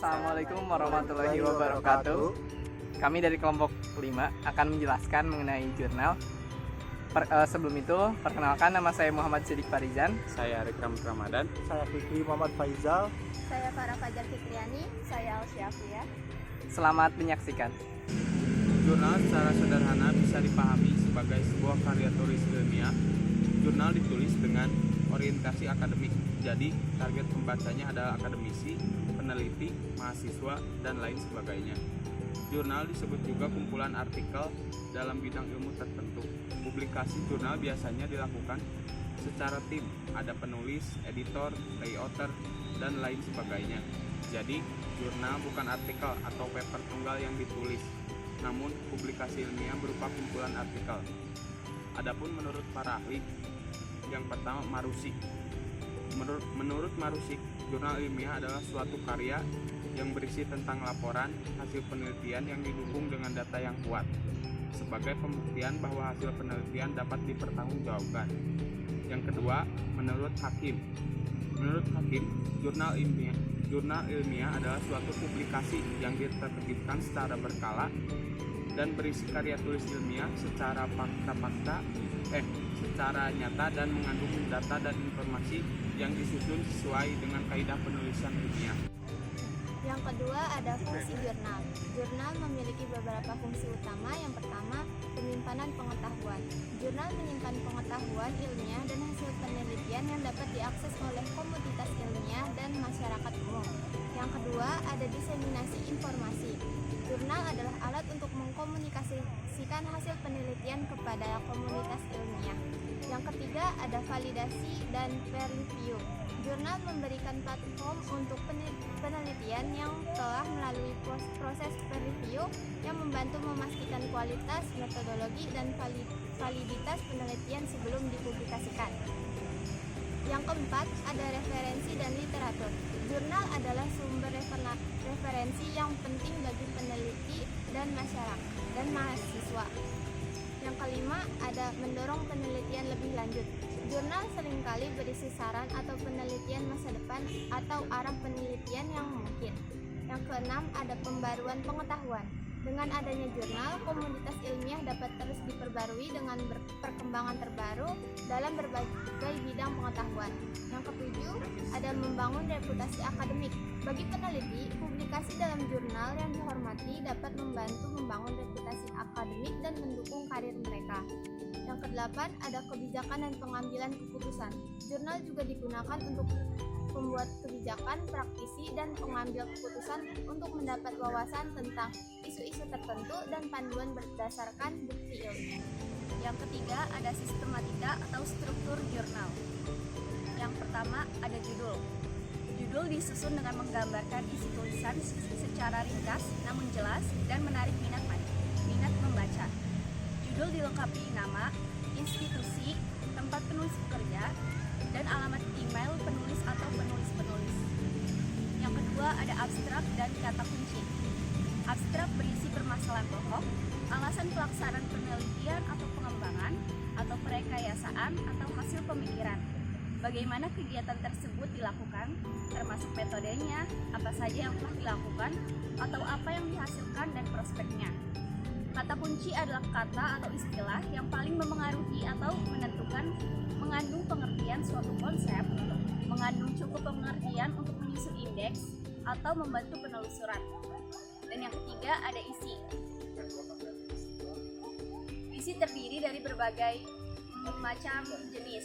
Assalamualaikum warahmatullahi wabarakatuh. Kami dari kelompok 5 akan menjelaskan mengenai jurnal. Sebelum itu, perkenalkan, nama saya Muhammad Siddiq Farizan. Saya Rikram Ramadan. Saya Fikri Muhammad Faizal. Saya Farah Fajar Fitriani. Saya Alsyafia. Selamat menyaksikan. Jurnal secara sederhana bisa dipahami sebagai sebuah karya tulis ilmiah. Jurnal ditulis dengan orientasi akademik, jadi target pembacanya adalah akademisi, peneliti, mahasiswa, dan lain sebagainya. Jurnal disebut juga kumpulan artikel dalam bidang ilmu tertentu. Publikasi jurnal biasanya dilakukan secara tim, ada penulis, editor, layouter, dan lain sebagainya. Jadi, jurnal bukan artikel atau paper tunggal yang ditulis, namun publikasi ilmiah berupa kumpulan artikel. Adapun menurut para ahli, yang pertama Marusik. Menurut Marusik, jurnal ilmiah adalah suatu karya yang berisi tentang laporan hasil penelitian yang didukung dengan data yang kuat, sebagai pembuktian bahwa hasil penelitian dapat dipertanggungjawabkan. Yang kedua, menurut Hakim. Menurut Hakim, jurnal ilmiah adalah suatu publikasi yang diterbitkan secara berkala dan berisi karya tulis ilmiah secara secara nyata dan mengandung data dan informasi yang disusun sesuai dengan kaidah penulisan ilmiah. Yang kedua ada fungsi jurnal. Jurnal memiliki beberapa fungsi utama. Yang pertama, penyimpanan pengetahuan. Jurnal menyimpan pengetahuan ilmiah dan hasil penelitian yang dapat diakses oleh komunitas ilmiah dan masyarakat umum. Yang kedua, ada diseminasi informasi. Jurnal adalah alat untuk mengkomunikasikan hasil penelitian kepada komunitas ilmiah. Yang ketiga, ada validasi dan peer review. Jurnal memberikan platform untuk penelitian yang telah melalui proses peer review yang membantu memastikan kualitas, metodologi, dan validitas penelitian sebelum dipublikasikan. Yang keempat, ada referensi dan literatur. Jurnal adalah sumber referensi yang penting bagi peneliti dan masyarakat dan mahasiswa. Yang kelima, ada mendorong penelitian lebih lanjut. Jurnal seringkali berisi saran atau penelitian masa depan atau arah penelitian yang mungkin. Yang keenam, ada pembaruan pengetahuan. Dengan adanya jurnal, komunitas ilmiah dapat terus diperbarui dengan perkembangan terbaru dalam berbagai bidang pengetahuan. Yang ketujuh, ada membangun reputasi akademik. Bagi peneliti, publikasi dalam jurnal yang dihormati dapat membantu membangun reputasi akademik dan mendukung karir mereka. Yang kedelapan, ada kebijakan dan pengambilan keputusan. Jurnal juga digunakan untuk pembuat kebijakan, praktisi, dan pengambil keputusan untuk mendapat wawasan tentang isu-isu tertentu dan panduan berdasarkan bukti ilmiah. Yang ketiga, ada sistematika atau struktur jurnal. Yang pertama, ada judul. Judul disusun dengan menggambarkan isi tulisan secara ringkas namun jelas dan menarik minat membaca. Judul dilengkapi nama, institusi, tempat penulis bekerja, dan alamat email penulis atau penulis-penulis. Yang kedua, ada abstrak dan kata kunci. Abstrak berisi permasalahan pokok, alasan pelaksanaan penelitian atau pengembangan, atau perekayasaan atau hasil pemikiran. Bagaimana kegiatan tersebut dilakukan, termasuk metodenya, apa saja yang telah dilakukan, atau apa yang dihasilkan dan prospeknya. Kata kunci adalah kata atau istilah yang paling memengaruhi atau menentukan, mengandung pengertian suatu konsep, mengandung cukup pengertian untuk menyusun indeks atau membantu penelusuran. Dan yang ketiga, ada isi. Isi terdiri dari berbagai macam jenis.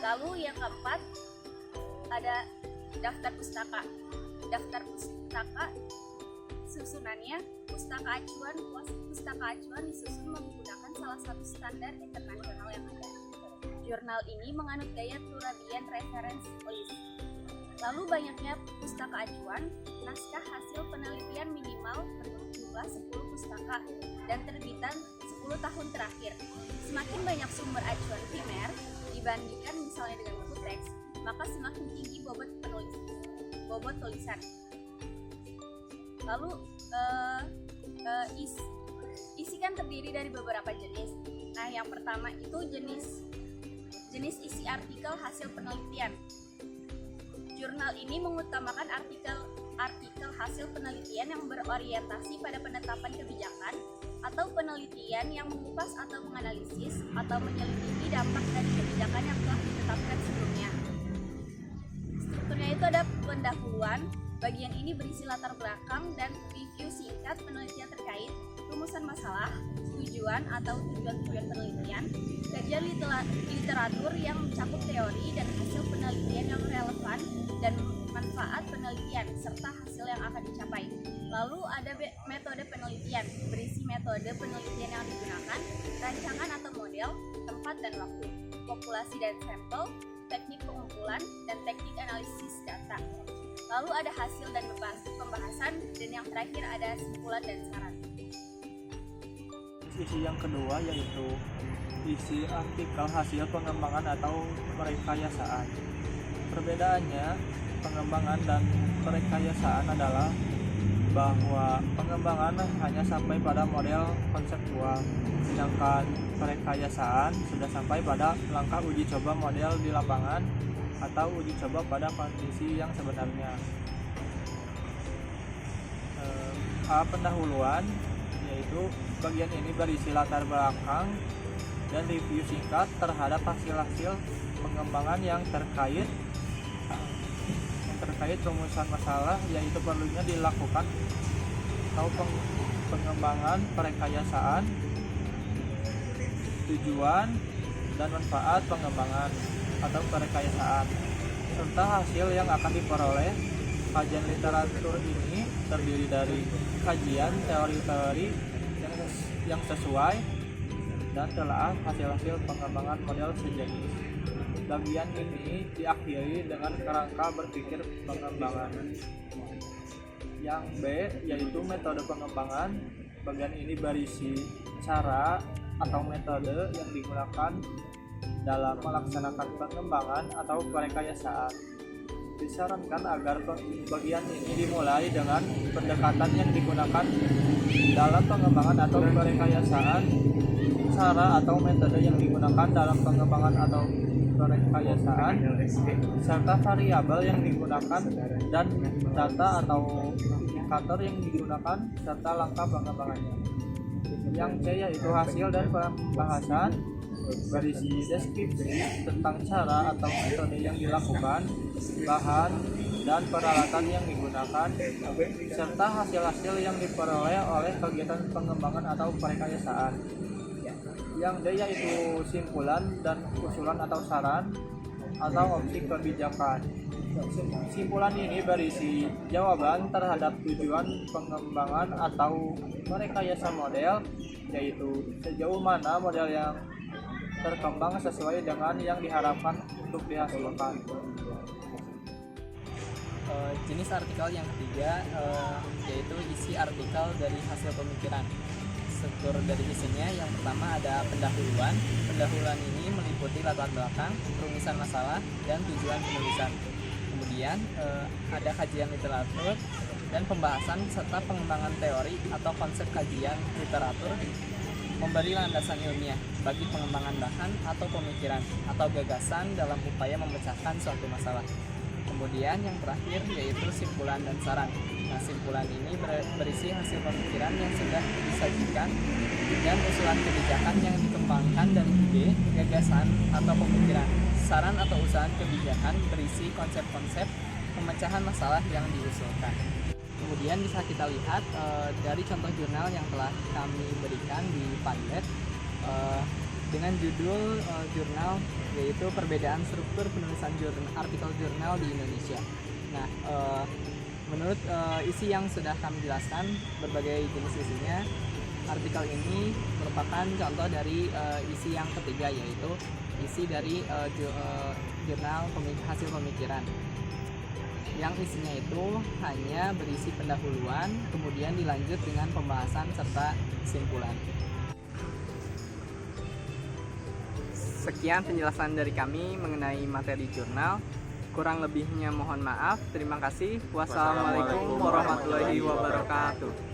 Lalu yang keempat, ada daftar pustaka. Daftar pustaka susunannya pustaka acuan disusun menggunakan salah satu standar internasional yang ada. Jurnal ini menganut gaya Turabian Reference List. Lalu banyaknya pustaka acuan, naskah hasil penelitian minimal berjumlah 10 pustaka dan terbitan 10 tahun terakhir. Semakin banyak sumber acuan primer dibandingkan misalnya dengan buku teks, maka semakin tinggi bobot tulisan. Lalu isi kan terdiri dari beberapa jenis. Nah, yang pertama itu jenis isi artikel hasil penelitian. Jurnal ini mengutamakan artikel artikel hasil penelitian yang berorientasi pada penetapan kebijakan atau penelitian yang mengupas atau menganalisis atau menyelidiki dampak dari kebijakan yang telah ditetapkan sebelumnya. Strukturnya itu ada pendahuluan, bagian ini berisi latar belakang dan review singkat penelitian terkait, rumusan masalah, tujuan atau tujuan-tujuan penelitian, kajian literatur yang mencakup teori dan hasil penelitian yang relevan dan manfaat penelitian serta hasil yang akan dicapai. Lalu ada metode penelitian, berisi metode penelitian yang digunakan, rancangan atau model, tempat dan waktu, populasi dan sampel, teknik pengumpulan, dan teknik analisis data. Lalu ada hasil dan pembahasan, dan yang terakhir ada simpulan dan saran. Isi yang kedua yaitu isi artikel hasil pengembangan atau perekayasaan. Perbedaannya, pengembangan dan perekayasaan adalah bahwa pengembangan hanya sampai pada model konseptual, sedangkan perekayasaan sudah sampai pada langkah uji coba model di lapangan atau uji coba pada kondisi yang sebenarnya. Pendahuluan, yaitu bagian ini berisi latar belakang dan review singkat terhadap hasil-hasil pengembangan yang terkait rumusan masalah, yaitu perlunya dilakukan atau pengembangan perekayasaan, tujuan dan manfaat pengembangan atau perekayasaan, serta hasil yang akan diperoleh. Kajian literatur ini terdiri dari kajian teori-teori yang sesuai dan telaah hasil-hasil pengembangan model sejenis. Bagian ini diakhiri dengan kerangka berpikir pengembangan. Yang B yaitu metode pengembangan. Bagian ini berisi cara atau metode yang digunakan dalam melaksanakan pengembangan atau perekayasaan. Disarankan agar bagian ini dimulai dengan pendekatan yang digunakan dalam pengembangan atau perekayasaan, cara atau metode yang digunakan dalam pengembangan atau perekayasaan, serta variabel yang digunakan dan data atau indikator yang digunakan serta langkah pengembangannya. Yang C yaitu hasil dan pembahasan, berisi deskripsi tentang cara atau metode yang dilakukan, bahan dan peralatan yang digunakan, serta hasil-hasil yang diperoleh oleh kegiatan pengembangan atau perekayasaan. Yang D yaitu simpulan dan usulan atau saran atau opsi kebijakan. Simpulan ini berisi jawaban terhadap tujuan pengembangan atau merekayasa model, yaitu sejauh mana model yang terkembang sesuai dengan yang diharapkan untuk dihasilkan. Jenis artikel yang ketiga yaitu isi artikel dari hasil pemikiran. Struktur dari isinya yang pertama ada pendahuluan. Pendahuluan ini meliputi latar belakang, rumusan masalah, dan tujuan penulisan. Kemudian ada kajian literatur dan pembahasan serta pengembangan teori atau konsep kajian literatur, memberi landasan ilmiah bagi pengembangan bahan atau pemikiran atau gagasan dalam upaya memecahkan suatu masalah. Kemudian yang terakhir yaitu simpulan dan saran. Nah, simpulan ini berisi hasil pemikiran yang sudah disajikan dan usulan kebijakan yang dikembangkan dari ide, gagasan, atau pemikiran. Saran atau usulan kebijakan berisi konsep-konsep pemecahan masalah yang diusulkan. Kemudian bisa kita lihat dari contoh jurnal yang telah kami berikan di Padlet dengan judul jurnal yaitu perbedaan struktur penulisan artikel jurnal di Indonesia. Nah, menurut isi yang sudah kami jelaskan berbagai jenis isinya, artikel ini merupakan contoh dari isi yang ketiga yaitu isi dari jurnal hasil pemikiran. Yang isinya itu hanya berisi pendahuluan, kemudian dilanjut dengan pembahasan serta kesimpulan. Sekian penjelasan dari kami mengenai materi jurnal. Kurang lebihnya mohon maaf. Terima kasih. Wassalamualaikum warahmatullahi wabarakatuh.